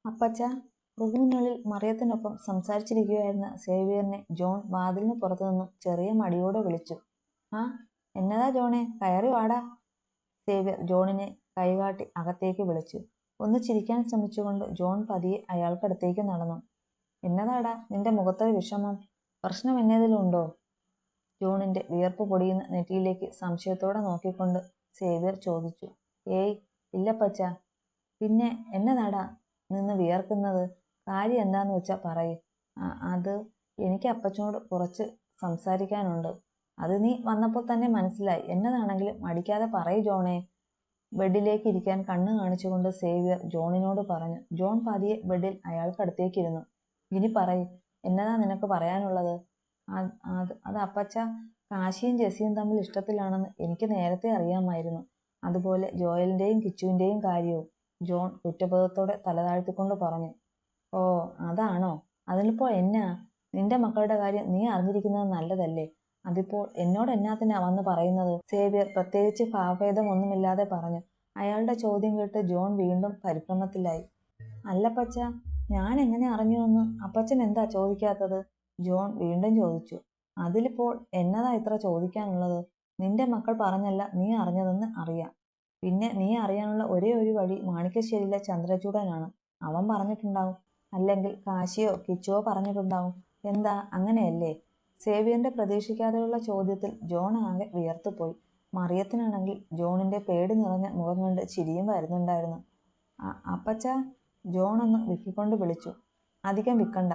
അപ്പച്ച, റൂമിനുള്ളിൽ മറിയത്തിനൊപ്പം സംസാരിച്ചിരിക്കുകയായിരുന്ന സേവ്യറിനെ ജോൺ വാതിലിന് പുറത്തുനിന്നും ചെറിയ മടിയോടെ വിളിച്ചു. ആ, എന്നതാ ജോണേ, കയറി വാടാ. സേവ്യർ ജോണിനെ കൈകാട്ടി അകത്തേക്ക് വിളിച്ചു. ഒന്ന് ചിരിക്കാൻ ശ്രമിച്ചുകൊണ്ട് ജോൺ പതിയെ അയാൾക്കടുത്തേക്ക് നടന്നു. എന്നതാടാ നിന്റെ മുഖത്തൊരു വിഷമം? പ്രശ്നം എന്നതിലുണ്ടോ? ജോണിന്റെ വിയർപ്പ് പൊടിയുന്ന നെറ്റിയിലേക്ക് സംശയത്തോടെ നോക്കിക്കൊണ്ട് സേവ്യർ ചോദിച്ചു. ഏയ് ഇല്ലപ്പച്ച. പിന്നെ എന്നതാടാ നിന്ന് വിയർക്കുന്നത്? കാര്യം എന്താന്ന് വെച്ചാ പറയ്. അത് എനിക്ക് അപ്പച്ചനോട് കുറച്ച് സംസാരിക്കാനുണ്ട്. അത് നീ വന്നപ്പോൾ തന്നെ മനസ്സിലായി. എന്നതാണെങ്കിലും മടിക്കാതെ പറയ് ജോണേ. ബെഡിലേക്ക് ഇരിക്കാൻ കണ്ണ് കാണിച്ചുകൊണ്ട് സേവ്യർ ജോണിനോട് പറഞ്ഞു. ജോൺ പതിയെ ബെഡിൽ അയാൾക്കടുത്തേക്കിരുന്നു. ഇനി പറയ്, എന്നതാ നിനക്ക് പറയാനുള്ളത്? അത് അപ്പച്ച, കാശിയും ജെസ്സിയും തമ്മിൽ ഇഷ്ടത്തിലാണെന്ന് എനിക്ക് നേരത്തെ അറിയാമായിരുന്നു. അതുപോലെ ജോയലിന്റെയും കിച്ചുവിന്റെയും കാര്യവും. ജോൺ കുറ്റബോധത്തോടെ തലതാഴ്ത്തിക്കൊണ്ട് പറഞ്ഞു. ഓ, അതാണോ? അതിലിപ്പോ എന്നാ? നിന്റെ മക്കളുടെ കാര്യം നീ അറിഞ്ഞിരിക്കുന്നത് നല്ലതല്ലേ? അതിപ്പോൾ എന്നോട് എന്നാത്തിനാ വന്ന് പറയുന്നത്? സേവ്യർ പ്രത്യേകിച്ച് ഭാവഭേദം ഒന്നുമില്ലാതെ പറഞ്ഞു. അയാളുടെ ചോദ്യം കേട്ട് ജോൺ വീണ്ടും പരിഭ്രമത്തിലായി. അല്ലപ്പച്ച, ഞാൻ എങ്ങനെ അറിഞ്ഞുവെന്ന് അപ്പച്ചൻ എന്താ ചോദിക്കാത്തത്? ജോൺ വീണ്ടും ചോദിച്ചു. അതിലിപ്പോൾ എന്നതാ ഇത്ര ചോദിക്കാനുള്ളത്? നിന്റെ മക്കൾ പറഞ്ഞല്ല നീ അറിഞ്ഞതെന്ന് അറിയാം. പിന്നെ നീ അറിയാനുള്ള ഒരേ ഒരു വഴി മാണിക്കശ്ശേരിയിലെ ചന്ദ്രചൂഡനാണ്. അവൻ പറഞ്ഞിട്ടുണ്ടാവും. അല്ലെങ്കിൽ കാശിയോ കിച്ചുവോ പറഞ്ഞിട്ടുണ്ടാവും. എന്താ, അങ്ങനെയല്ലേ? സേവ്യറിന്റെ പ്രതീക്ഷിക്കാതെയുള്ള ചോദ്യത്തിൽ ജോൺ ആകെ വിയർത്തുപോയി. മറിയത്തിനാണെങ്കിൽ ജോണിന്റെ പേടി നിറഞ്ഞ മുഖം കണ്ട് ചിരിയും വരുന്നുണ്ടായിരുന്നു. അപ്പച്ച, ജോൺ ഒന്ന് വിക്കിക്കൊണ്ട് വിളിച്ചു. അധികം വിക്കണ്ട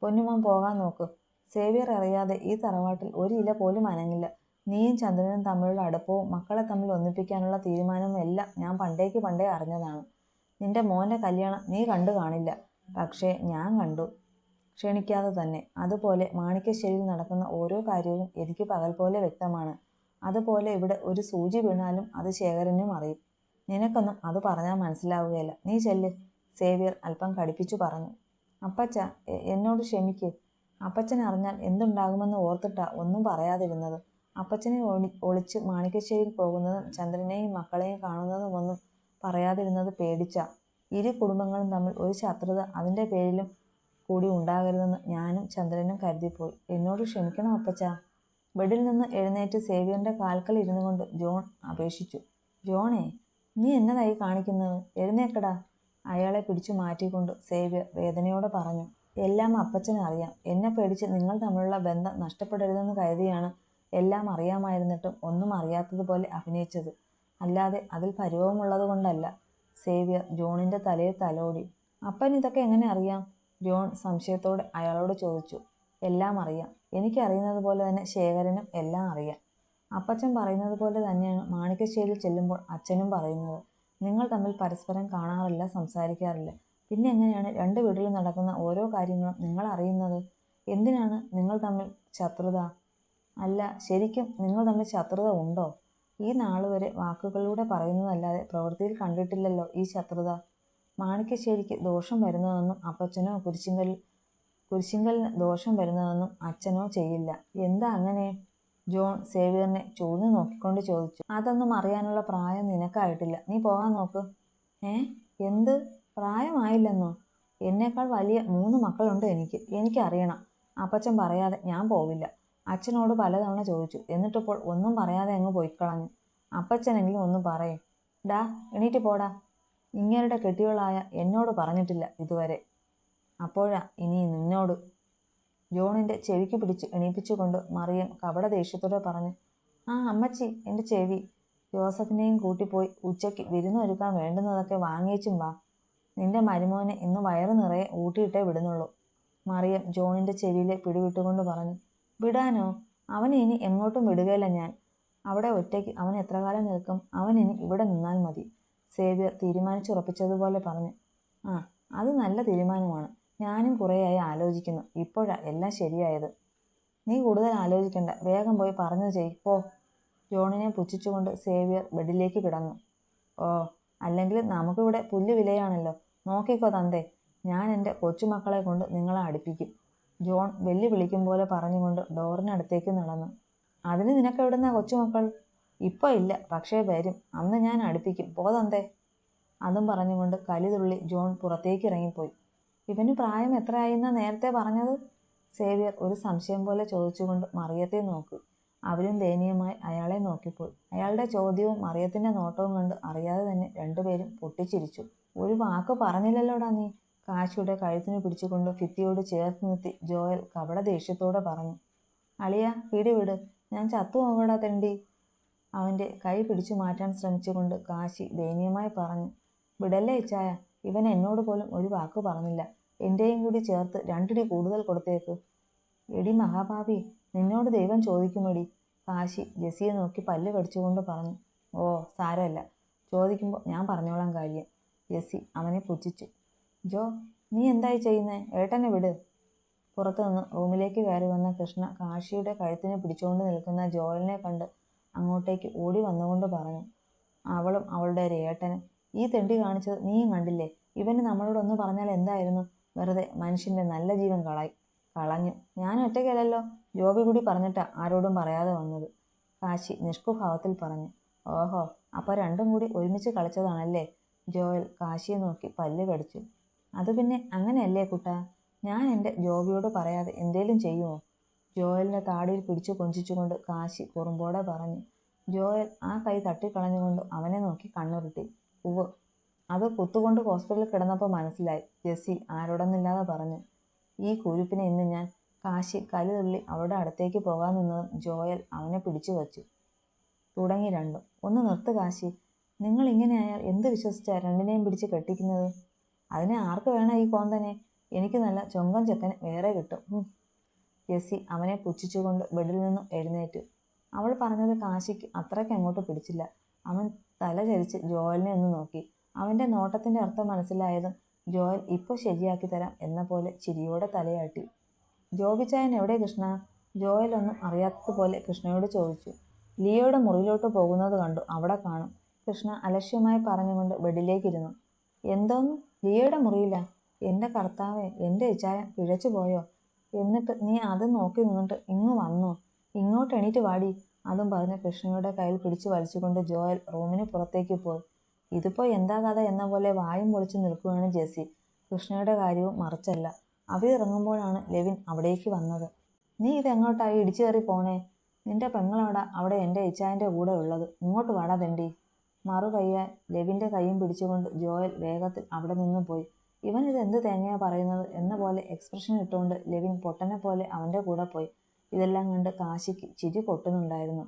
പൊന്നുമോൻ, പോകാൻ നോക്ക്. സേവ്യർ അറിയാതെ ഈ തറവാട്ടിൽ ഒരു ഇല പോലും അനങ്ങില്ല. നീയും ചന്ദ്രനും തമ്മിലുള്ള അടുപ്പവും മക്കളെ തമ്മിൽ ഒന്നിപ്പിക്കാനുള്ള തീരുമാനവും എല്ലാം ഞാൻ പണ്ടേ അറിഞ്ഞതാണ്. നിന്റെ മോന്റെ കല്യാണം നീ കണ്ടു കാണില്ല, പക്ഷേ ഞാൻ കണ്ടു. ക്ഷണിക്കാതെ തന്നെ. അതുപോലെ മാണിക്കശ്ശേരിയിൽ നടക്കുന്ന ഓരോ കാര്യവും എനിക്ക് പകൽ പോലെ വ്യക്തമാണ്. അതുപോലെ ഇവിടെ ഒരു സൂചി വീണാലും അത് ശേഖരനും അറിയും. നിനക്കൊന്നും അത് പറഞ്ഞാൽ മനസ്സിലാവുകയില്ല. നീ ചെല്ല്. സേവ്യർ അല്പം കടുപ്പിച്ചു പറഞ്ഞു. അപ്പച്ച, എന്നോട് ക്ഷമിക്ക്. അപ്പച്ചൻ അറിഞ്ഞാൽ എന്തുണ്ടാകുമെന്ന് ഓർത്തിട്ടാ ഒന്നും പറയാതിരുന്നത്. അപ്പച്ചനെ ഒളിച്ച് മാണിക്കശ്ശേരിയിൽ പോകുന്നതും ചന്ദ്രനെയും മക്കളെയും കാണുന്നതും ഒന്നും പറയാതിരുന്നത് പേടിച്ചാ. ഇരു കുടുംബങ്ങളും തമ്മിൽ ഒരു ശത്രുത അതിൻ്റെ പേരിലും കൂടി ഉണ്ടാകരുതെന്ന് ഞാനും ചന്ദ്രനും കരുതിപ്പോയി. എന്നോട് ക്ഷമിക്കണം അപ്പച്ച. ബെഡിൽ നിന്ന് എഴുന്നേറ്റ് സേവ്യറിന്റെ കാൽക്കൽ ഇരുന്നു കൊണ്ട് ജോൺ അപേക്ഷിച്ചു. ജോണേ, നീ എന്നതായി കാണിക്കുന്നത്? എഴുന്നേക്കടാ. അയാളെ പിടിച്ചു മാറ്റിക്കൊണ്ട് സേവ്യർ വേദനയോടെ പറഞ്ഞു. എല്ലാം അപ്പച്ചന് അറിയാം. എന്നെ പേടിച്ച് നിങ്ങൾ തമ്മിലുള്ള ബന്ധം നഷ്ടപ്പെടരുതെന്ന് കരുതിയാണ് എല്ലാം അറിയാമായിരുന്നിട്ടും ഒന്നും അറിയാത്തതുപോലെ അഭിനയിച്ചത്. അല്ലാതെ അതിൽ പരിഭവമുള്ളത് കൊണ്ടല്ല. സേവ്യർ ജോണിന്റെ തലയിൽ തലോടി. അപ്പൻ ഇതൊക്കെ എങ്ങനെ അറിയാം? ജോൺ സംശയത്തോടെ അയാളോട് ചോദിച്ചു. എല്ലാം അറിയാം. എനിക്കറിയുന്നത് പോലെ തന്നെ ശേഖരനും എല്ലാം അറിയാം. അപ്പച്ചൻ പറയുന്നത് പോലെ തന്നെയാണ് മാണിക്കശ്ശേരിയിൽ ചെല്ലുമ്പോൾ അച്ഛനും പറയുന്നത്. നിങ്ങൾ തമ്മിൽ പരസ്പരം കാണാറില്ല, സംസാരിക്കാറില്ല. പിന്നെ എങ്ങനെയാണ് രണ്ട് വീട്ടിലും നടക്കുന്ന ഓരോ കാര്യങ്ങളും നിങ്ങൾ അറിയുന്നത്? എന്തിനാണ് നിങ്ങൾ തമ്മിൽ ശത്രുത? അല്ല, ശരിക്കും നിങ്ങൾ തമ്മിൽ ശത്രുത ഉണ്ടോ? ഈ നാളുവരെ വാക്കുകളിലൂടെ പറയുന്നതല്ലാതെ പ്രവൃത്തിയിൽ കണ്ടിട്ടില്ലല്ലോ ഈ ശത്രുത. മാണിക്കശ്ശേരിക്ക് ദോഷം വരുന്നതെന്നും അപ്പച്ചനോ കുരിശിങ്കലിന് ദോഷം വരുന്നതെന്നും അച്ഛനോ ചെയ്യില്ല. എന്താ അങ്ങനെ? ജോൺ സേവ്യറിനെ ചൂഴ്ന്നു നോക്കിക്കൊണ്ട് ചോദിച്ചു. അതൊന്നും അറിയാനുള്ള പ്രായം നിനക്കായിട്ടില്ല. നീ പോകാൻ നോക്ക്. എന്ത്? പ്രായമായില്ലെന്നോ? എന്നേക്കാൾ വലിയ 3 മക്കളുണ്ട് എനിക്ക്. എനിക്കറിയണം. അപ്പച്ചൻ പറയാതെ ഞാൻ പോവില്ല. അച്ഛനോട് പലതവണ ചോദിച്ചു. എന്നിട്ടിപ്പോൾ ഒന്നും പറയാതെ അങ്ങ് പോയിക്കളഞ്ഞു. അപ്പച്ചനെങ്കിലും ഒന്ന് പറയേ. ഡാ, എണീറ്റ് പോടാ. ഇങ്ങേരുടെ കെട്ടികളായ എന്നോട് പറഞ്ഞിട്ടില്ല ഇതുവരെ. അപ്പോഴാ ഇനി നിന്നോട്. ജോണിന്റെ ചെവിക്ക് പിടിച്ച് എണീപ്പിച്ചുകൊണ്ട് മറിയം കപട ദേഷ്യത്തോടെ പറഞ്ഞു. ആ അമ്മച്ചി, എൻ്റെ ചെവി. ജോസഫിനെയും കൂട്ടിപ്പോയി ഉച്ചയ്ക്ക് വിരുന്നൊരുക്കാൻ വേണ്ടുന്നതൊക്കെ വാങ്ങിയേച്ചും വാ. നിന്റെ മരുമോനെ ഇന്ന് വയറ് നിറയെ ഊട്ടിയിട്ടേ വിടുന്നുള്ളൂ. മറിയം ജോണിന്റെ ചെവിയിലെ പിടിവിട്ടുകൊണ്ട് പറഞ്ഞു. വിടാനോ? അവനെ ഇനി എങ്ങോട്ടും വിടുകയില്ല ഞാൻ. അവിടെ ഒറ്റയ്ക്ക് അവൻ എത്ര കാലം നിൽക്കും? അവൻ ഇനി ഇവിടെ നിന്നാൽ മതി. സേവ്യർ തീരുമാനിച്ചുറപ്പിച്ചതുപോലെ പറഞ്ഞു. ആ, അത് നല്ല തീരുമാനമാണ്. ഞാനും കുറേയായി ആലോചിക്കുന്നു. ഇപ്പോഴാ എല്ലാം ശരിയായത്. നീ കൂടുതൽ ആലോചിക്കണ്ട. വേഗം പോയി പറഞ്ഞു ചെയ്. പോ. ജോണിനെ പുച്ഛിച്ചുകൊണ്ട് സേവ്യർ ബെഡിലേക്ക് കിടന്നു. ഓ, അല്ലെങ്കിൽ നമുക്കിവിടെ പുല്ല് വിലയാണല്ലോ. നോക്കിക്കോ തന്തേ, ഞാൻ എൻ്റെ കൊച്ചുമക്കളെ കൊണ്ട് നിങ്ങളെ അടുപ്പിക്കും. ജോൺ വിളിക്കും പോലെ പറഞ്ഞുകൊണ്ട് ഡോറിനടുത്തേക്ക് നടന്നു. അതിന് നിനക്കെവിടുന്ന കൊച്ചുമക്കൾ? ഇപ്പോൾ ഇല്ല, പക്ഷേ വരും. അന്ന് ഞാൻ അടുപ്പിക്കും. പോ തന്തേ. അതും പറഞ്ഞുകൊണ്ട് കലിതുള്ളി ജോൺ പുറത്തേക്ക് ഇറങ്ങിപ്പോയി. ഇവന് പ്രായം എത്രയായിന്നാ നേരത്തെ പറഞ്ഞത്? സേവ്യർ ഒരു സംശയം പോലെ ചോദിച്ചുകൊണ്ട് മറിയത്തെ നോക്കി. അവരും ദയനീയമായി അയാളെ നോക്കിപ്പോയി. അയാളുടെ ചോദ്യവും മറിയത്തിന്റെ നോട്ടവും കണ്ട് അറിയാതെ തന്നെ രണ്ടുപേരും പൊട്ടിച്ചിരിച്ചു. ഒരു വാക്ക് പറഞ്ഞില്ലല്ലോടാ നീ, കാശിയുടെ കഴുത്തിന് പിടിച്ചുകൊണ്ട് ഭിത്തിയോട് ചേർത്ത് നിർത്തി ജോയൽ കപട ദേഷ്യത്തോടെ പറഞ്ഞു. അളിയ, പിടിവിട്, ഞാൻ ചത്തുപോകടാ തെണ്ടി. അവന്റെ കൈ പിടിച്ചു മാറ്റാൻ ശ്രമിച്ചുകൊണ്ട് കാശി ദയനീയമായി പറഞ്ഞു. വിടല്ലേ ഇച്ചായ, ഇവൻ എന്നോട് പോലും ഒരു വാക്ക് പറഞ്ഞില്ല. എന്റെയും കൂടി ചേർത്ത് 2 ഇടി കൂടുതൽ കൊടുത്തേക്ക്. എടി മഹാഭാവി, നിന്നോട് ദൈവം ചോദിക്കുമെടി. കാശി ജെസ്സിയെ നോക്കി പല്ല് കടിച്ചുകൊണ്ട് പറഞ്ഞു. ഓ സാരമല്ല, ചോദിക്കുമ്പോൾ ഞാൻ പറഞ്ഞോളാം കാര്യം. ജെസ്സി അവനെ പുച്ഛിച്ചു. ജോ, നീ എന്തായി ചെയ്യുന്നേ? ഏട്ടനെ വിട്. പുറത്തുനിന്ന് റൂമിലേക്ക് കയറി വന്ന കൃഷ്ണ കാശിയുടെ കഴുത്തിന് പിടിച്ചുകൊണ്ട് നിൽക്കുന്ന ജോയലിനെ കണ്ട് അങ്ങോട്ടേക്ക് ഓടി വന്നുകൊണ്ട് പറഞ്ഞു. അവളും അവളുടെ ഏട്ടനും. ഈ തെണ്ടി കാണിച്ചത് നീയും കണ്ടില്ലേ? ഇവന് നമ്മളോടൊന്ന് പറഞ്ഞാൽ എന്തായിരുന്നു? വെറുതെ മനുഷ്യന്റെ നല്ല ജീവൻ കളഞ്ഞു. ഞാൻ ഒറ്റയ്ക്കല്ലല്ലോ, ജോബി കൂടി പറഞ്ഞിട്ടാ ആരോടും പറയാതെ വന്നത്. കാശി നിഷ്കുഭാവത്തിൽ പറഞ്ഞു. ഓഹോ, അപ്പോൾ രണ്ടും കൂടി ഒരുമിച്ച് കളിച്ചതാണല്ലേ? ജോയൽ കാശിയെ നോക്കി പല്ല് കടിച്ചു. അത് പിന്നെ അങ്ങനെയല്ലേ കുട്ടാ, ഞാൻ എൻ്റെ ജോബിയോട് പറയാതെ എന്തേലും ചെയ്യുമോ? ജോയലിൻ്റെ താടിയിൽ പിടിച്ചു കൊഞ്ചിച്ചുകൊണ്ട് കാശി കുറുമ്പോടെ പറഞ്ഞു. ജോയൽ ആ കൈ തട്ടിക്കളഞ്ഞുകൊണ്ട് അവനെ നോക്കി കണ്ണുരുട്ടി. ഉവ്, അത് കുത്തുകൊണ്ട് ഹോസ്പിറ്റലിൽ കിടന്നപ്പോൾ മനസ്സിലായി, ജെസ്സി ആരോടൊന്നില്ലാതെ പറഞ്ഞു. ഈ കുരുപ്പിനെ ഇന്ന് ഞാൻ. കാശി കലിതുള്ളി അവളുടെ അടുത്തേക്ക് പോകാൻ നിന്നതും ജോയൽ അവനെ പിടിച്ചു വച്ചു. തുടങ്ങി രണ്ടും. ഒന്ന് നിർത്ത് കാശി, നിങ്ങൾ ഇങ്ങനെയായാൽ എന്ത് വിശ്വസിച്ചാ രണ്ടിനെയും പിടിച്ച് കെട്ടിക്കുന്നത്? അതിനെ ആർക്ക് വേണം ഈ കോന്തനെ? എനിക്ക് നല്ല ചൊങ്കം ചെക്കനെ വേറെ കിട്ടും. ജെസ്സി അവനെ പുച്ഛിച്ചുകൊണ്ട് ബെഡിൽ നിന്നും എഴുന്നേറ്റു. അവൾ പറഞ്ഞത് കാശിക്ക് അത്രയ്ക്ക് അങ്ങോട്ട് പിടിച്ചില്ല. അവൻ തല ചരിച്ച് ജോയലിനെ ഒന്ന് നോക്കി. അവൻ്റെ നോട്ടത്തിൻ്റെ അർത്ഥം മനസ്സിലായതും ജോയൽ ഇപ്പോൾ ശരിയാക്കി തരാം എന്ന പോലെ ചിരിയോടെ തലയാട്ടി. ജോബിച്ചായൻ എവിടെ കൃഷ്ണ? ജോയൽ ഒന്നും അറിയാത്തതുപോലെ കൃഷ്ണയോട് ചോദിച്ചു. ലിയോയുടെ മുറിയിലോട്ട് പോകുന്നത് കണ്ടു, അവിടെ കാണും. കൃഷ്ണ അലക്ഷ്യമായി പറഞ്ഞുകൊണ്ട് ബെഡിലേക്കിരുന്നു. എന്തോന്ന്? ലിയോയുടെ മുറിയില്ല? എൻ്റെ കർത്താവേ, എൻ്റെ ഇച്ചായൻ പിഴച്ചു പോയോ? എന്നിട്ട് നീ അത് നോക്കി നിന്നിട്ട് ഇങ്ങ് വന്നോ? ഇങ്ങോട്ട് എണീറ്റ് വാടി. അതും പറഞ്ഞ് കൃഷ്ണയുടെ കയ്യിൽ പിടിച്ചു വലിച്ചുകൊണ്ട് ജോയൽ റൂമിന് പുറത്തേക്ക് പോയി. ഇതിപ്പോൾ എന്താ കഥ എന്ന പോലെ വായും പൊളിച്ചു നിൽക്കുകയാണ് ജെസ്സി. കൃഷ്ണയുടെ കാര്യവും മറിച്ചല്ല. അവരിറങ്ങുമ്പോഴാണ് ലെവിൻ അവിടേക്ക് വന്നത്. നീ ഇതെങ്ങോട്ടായി ഇടിച്ചു കയറി പോണേ? നിന്റെ പെങ്ങളോടാ അവിടെ എൻ്റെ ഇച്ചായൻ്റെ കൂടെ ഉള്ളത്. ഇങ്ങോട്ട് വാടാ തെണ്ടി. മറുകയ്യാൽ ലെവിൻ്റെ കൈയും പിടിച്ചുകൊണ്ട് ജോയൽ വേഗത്തിൽ അവിടെ നിന്ന് പോയി. ഇവൻ ഇത് എന്ത് തേങ്ങയാ പറയുന്നത് എന്ന പോലെ എക്സ്പ്രഷൻ ഇട്ടുകൊണ്ട് ലെവിൻ പൊട്ടനെ പോലെ അവൻ്റെ കൂടെ പോയി. ഇതെല്ലാം കണ്ട് കാശിക്ക് ചിരി പൊട്ടുന്നുണ്ടായിരുന്നു.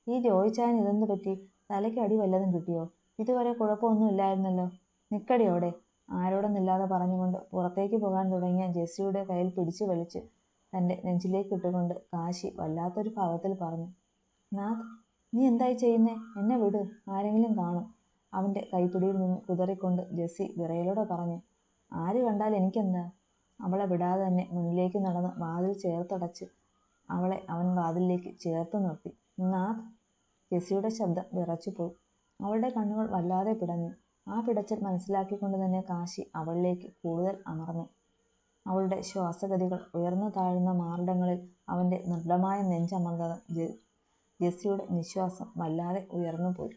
ഈ ജോയിച്ചായൻ ഇതെന്ത് പറ്റി? തലയ്ക്ക് അടി വല്ലതും കിട്ടിയോ? ഇതുവരെ കുഴപ്പമൊന്നും ഇല്ലായിരുന്നല്ലോ. നിക്കടിയോടെ. ആരോടൊന്നില്ലാതെ പറഞ്ഞുകൊണ്ട് പുറത്തേക്ക് പോകാൻ തുടങ്ങിയ ജെസ്സിയുടെ കയ്യിൽ പിടിച്ചു വലിച്ച് തൻ്റെ നെഞ്ചിലേക്ക് ഇട്ടുകൊണ്ട് കാശി വല്ലാത്തൊരു ഭാവത്തിൽ പറഞ്ഞു. നാഥ്, നീ എന്തായി ചെയ്യുന്നേ? എന്നെ വിട്, ആരെങ്കിലും കാണും. അവൻ്റെ കൈപ്പിടിയിൽ നിന്ന് കുതറിക്കൊണ്ട് ജെസ്സി വിറയലോടെ പറഞ്ഞു. ആര് കണ്ടാൽ എനിക്കെന്താ? അവളെ വിടാതെ തന്നെ മുന്നിലേക്ക് നടന്ന് വാതിൽ ചേർത്തടച്ച് അവളെ അവൻ വാതിലിലേക്ക് ചേർത്ത് നിർത്തി. നാഥ്. ജെസ്സിയുടെ ശബ്ദം വിറച്ചുപോയി. അവളുടെ കണ്ണുകൾ വല്ലാതെ പിടഞ്ഞു. ആ പിടച്ചൽ മനസ്സിലാക്കിക്കൊണ്ട് തന്നെ കാശി അവളിലേക്ക് കൂടുതൽ അമർന്നു. അവളുടെ ശ്വാസഗതികൾ ഉയർന്നു താഴുന്ന മാറിടങ്ങളിൽ അവൻ്റെ ദൃഢമായ നെഞ്ചമർന്നതും ജെസ്സിയുടെ നിശ്വാസം വല്ലാതെ ഉയർന്നുപോയി.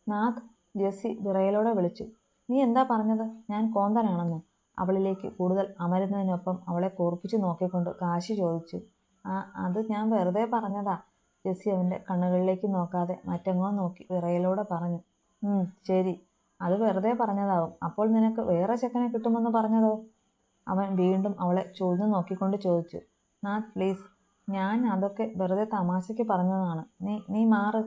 നാഥ്. ജെസ്സി വിറയലോടെ വിളിച്ചു. നീ എന്താ പറഞ്ഞത്? ഞാൻ കോന്തനാണെന്നോ? അവളിലേക്ക് കൂടുതൽ അമരുന്നതിനൊപ്പം അവളെ കൂർപ്പിച്ചു നോക്കിക്കൊണ്ട് കാശി ചോദിച്ചു. അത് ഞാൻ വെറുതെ പറഞ്ഞതാ. ജെസ്സി അവൻ്റെ കണ്ണുകളിലേക്ക് നോക്കാതെ മറ്റെങ്ങോ നോക്കി വിറയലോടെ പറഞ്ഞു. ശരി, അത് വെറുതെ പറഞ്ഞതാവും. അപ്പോൾ നിനക്ക് വേറെ ചെക്കനെ കിട്ടുമെന്ന് പറഞ്ഞതോ? അവൻ വീണ്ടും അവളെ ചൂഴ്ന്നു നോക്കിക്കൊണ്ട് ചോദിച്ചു. നാഥ് പ്ലീസ്, ഞാൻ അതൊക്കെ വെറുതെ തമാശയ്ക്ക് പറഞ്ഞതാണ്. നീ മാറ്.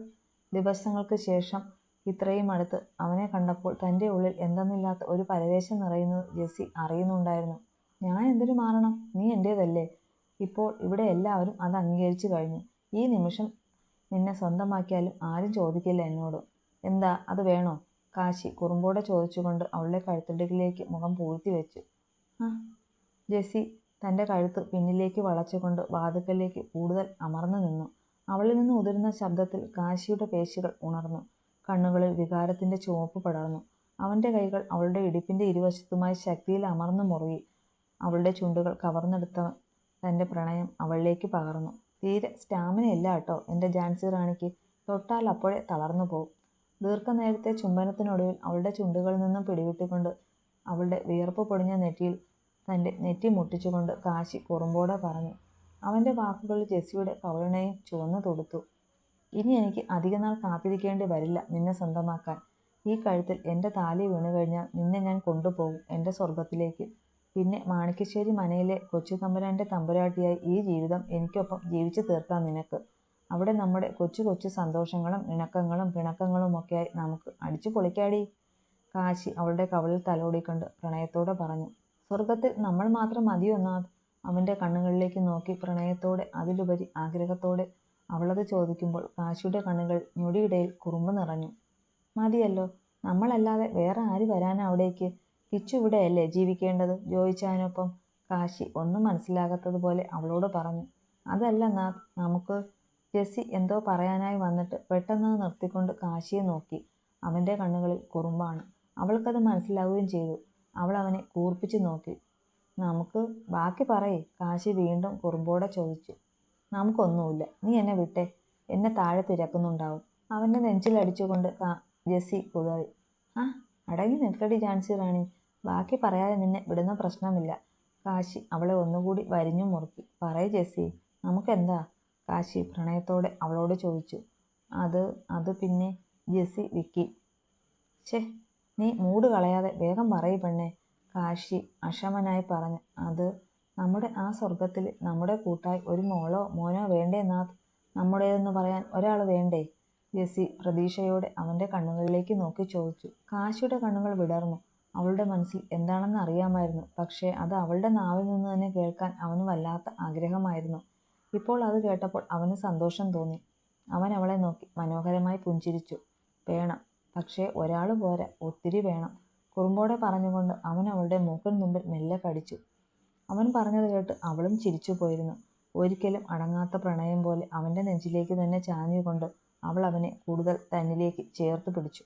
ദിവസങ്ങൾക്ക് ശേഷം ഇത്രയും അടുത്ത് അവനെ കണ്ടപ്പോൾ തൻ്റെ ഉള്ളിൽ എന്തെന്നില്ലാത്ത ഒരു പരവേശം നിറയുന്നത് ജെസ്സി അറിയുന്നുണ്ടായിരുന്നു. ഞാൻ എന്തിനു മാറണം? നീ എൻ്റേതല്ലേ? ഇപ്പോൾ ഇവിടെ എല്ലാവരും അത് അംഗീകരിച്ചു കഴിഞ്ഞു. ഈ നിമിഷം നിന്നെ സ്വന്തമാക്കിയാലും ആരും ചോദിക്കില്ല എന്നോട്. എന്താ, അത് വേണോ? കാശി കുറുമ്പോടെ ചോദിച്ചുകൊണ്ട് അവളുടെ കഴുത്തടിയിലേക്ക് മുഖം പൂഴ്ത്തി വെച്ചു. ജെസ്സി തൻ്റെ കഴുത്ത് പിന്നിലേക്ക് വളച്ചുകൊണ്ട് വാതുക്കലേക്ക് കൂടുതൽ അമർന്നു നിന്നു. അവളിൽ നിന്ന് ഉതിരുന്ന ശബ്ദത്തിൽ കാശിയുടെ പേശികൾ ഉണർന്നു. കണ്ണുകളിൽ വികാരത്തിൻ്റെ ചുവപ്പ് പടർന്നു. അവൻ്റെ കൈകൾ അവളുടെ ഇടുപ്പിൻ്റെ ഇരുവശത്തുമായി ശക്തിയിൽ അമർന്നു മുറുകി. അവളുടെ ചുണ്ടുകൾ കവർന്നെടുത്തവൻ തൻ്റെ പ്രണയം അവളിലേക്ക് പകർന്നു. തീരെ സ്റ്റാമിന ഇല്ല കേട്ടോ എൻ്റെ ജാൻസി റാണിക്ക്. തൊട്ടാൽ അപ്പോഴേ തളർന്നു പോകും. ദീർഘനേരത്തെ ചുംബനത്തിനൊടുവിൽ അവളുടെ ചുണ്ടുകളിൽ നിന്നും പിടിവിട്ടുകൊണ്ട് അവളുടെ വിയർപ്പ് പൊടിഞ്ഞ നെറ്റിയിൽ തൻ്റെ നെറ്റി മുട്ടിച്ചുകൊണ്ട് കാശി കുറുമ്പോടെ പറഞ്ഞു. അവൻ്റെ വാക്കുകളിൽ ജെസ്സിയുടെ കവിളിണയും ചുവന്നു തൊടുത്തു. ഇനി എനിക്ക് അധികനാൾ കാത്തിരിക്കേണ്ടി വരില്ല നിന്നെ സ്വന്തമാക്കാൻ. ഈ കഴുത്തിൽ എൻ്റെ താലി വീണു കഴിഞ്ഞാൽ നിന്നെ ഞാൻ കൊണ്ടുപോകും എൻ്റെ സ്വർഗത്തിലേക്ക്. പിന്നെ മാണിക്യശ്ശേരി മനയിലെ കൊച്ചു തമ്പുരാൻ്റെ തമ്പുരാട്ടിയായി ഈ ജീവിതം എനിക്കൊപ്പം ജീവിച്ചു തീർക്കാം നിനക്ക്. അവിടെ നമ്മുടെ കൊച്ചു കൊച്ചു സന്തോഷങ്ങളും ഇണക്കങ്ങളും പിണക്കങ്ങളും ഒക്കെയായി നമുക്ക് അടിച്ചു പൊളിക്കാടി. കാശി അവളുടെ കവിളിൽ തലോടിക്കൊണ്ട് പ്രണയത്തോടെ പറഞ്ഞു. സ്വർഗത്തിൽ നമ്മൾ മാത്രം മതിയോ നാഥ്? അവൻ്റെ കണ്ണുകളിലേക്ക് നോക്കി പ്രണയത്തോടെ അതിലുപരി ആഗ്രഹത്തോടെ അവളത് ചോദിക്കുമ്പോൾ കാശിയുടെ കണ്ണുകൾ ഞൊടിയിടയിൽ കുറുമ്പ് നിറഞ്ഞു. മതിയല്ലോ, നമ്മളല്ലാതെ വേറെ ആര് വരാനാ അവിടേക്ക്? കിച്ചു ഇവിടെയല്ലേ ജീവിക്കേണ്ടത് ജോയിച്ചാനൊപ്പം? കാശി ഒന്നും മനസ്സിലാകാത്തതുപോലെ അവളോട് പറഞ്ഞു. അതല്ല നാഥ്, നമുക്ക് ജെസ്സി എന്തോ പറയാനായി വന്നിട്ട് പെട്ടെന്ന് നിർത്തിക്കൊണ്ട് കാശിയെ നോക്കി. അവൻ്റെ കണ്ണുകളിൽ കുറുമ്പാണ്. അവൾക്കത് മനസ്സിലാവുകയും ചെയ്തു. അവൾ അവനെ കൂർപ്പിച്ചു നോക്കി. നമുക്ക് ബാക്കി പറയേ? കാശി വീണ്ടും കുറുമ്പോടെ ചോദിച്ചു. നമുക്കൊന്നുമില്ല, നീ എന്നെ വിട്ടേ, എന്നെ താഴെ തിരക്കുന്നുണ്ടാവും. അവൻ്റെ നെഞ്ചിലടിച്ചുകൊണ്ട് ജെസ്സി കുതറി. ആ അടങ്ങി നിൽക്കടി ജാൻസി റാണി, ബാക്കി പറയാതെ നിന്നെ വിടുന്ന പ്രശ്നമില്ല. കാശി അവളെ ഒന്നുകൂടി വരിഞ്ഞു മുറുക്കി. പറയ് ജെസ്സി, നമുക്കെന്താ? കാശി പ്രണയത്തോടെ അവളോട് ചോദിച്ചു. അത് പിന്നെ ജെസ്സി വിക്കി. ഛേ, നീ മൂട് കളയാതെ വേഗം പറയ് പെണ്ണെ, കാശി അക്ഷമനായി പറഞ്ഞു. അത് നമ്മുടെ ആ സ്വർഗത്തിൽ നമ്മുടെ കൂട്ടായി ഒരു മോളോ മോനോ വേണ്ടേ നാഥ്? നമ്മുടേതെന്ന് പറയാൻ ഒരാൾ വേണ്ടേ? ജെസ്സി പ്രതീക്ഷയോടെ അവൻ്റെ കണ്ണുകളിലേക്ക് നോക്കി ചോദിച്ചു. കാശിയുടെ കണ്ണുകൾ വിടർന്നു. അവളുടെ മനസ്സിൽ എന്താണെന്ന് അറിയാമായിരുന്നു. പക്ഷേ അത് അവളുടെ നാവിൽ നിന്ന് തന്നെ കേൾക്കാൻ അവന് വല്ലാത്ത ആഗ്രഹമായിരുന്നു. ഇപ്പോൾ അത് കേട്ടപ്പോൾ അവന് സന്തോഷം തോന്നി. അവൻ അവളെ നോക്കി മനോഹരമായി പുഞ്ചിരിച്ചു. വേണം, പക്ഷേ ഒരാൾ പോരാ, ഒത്തിരി വേണം. കുറുമ്പോടെ പറഞ്ഞുകൊണ്ട് അവൻ അവളുടെ മൂക്കിൻ മുമ്പിൽ മെല്ലെ കടിച്ചു. അവൻ പറഞ്ഞത് കേട്ട് അവളും ചിരിച്ചു പോയിരുന്നു. ഒരിക്കലും അടങ്ങാത്ത പ്രണയം പോലെ അവൻ്റെ നെഞ്ചിലേക്ക് തന്നെ ചാഞ്ഞുകൊണ്ട് അവൾ അവനെ കൂടുതൽ തന്നിലേക്ക് ചേർത്ത് പിടിച്ചു.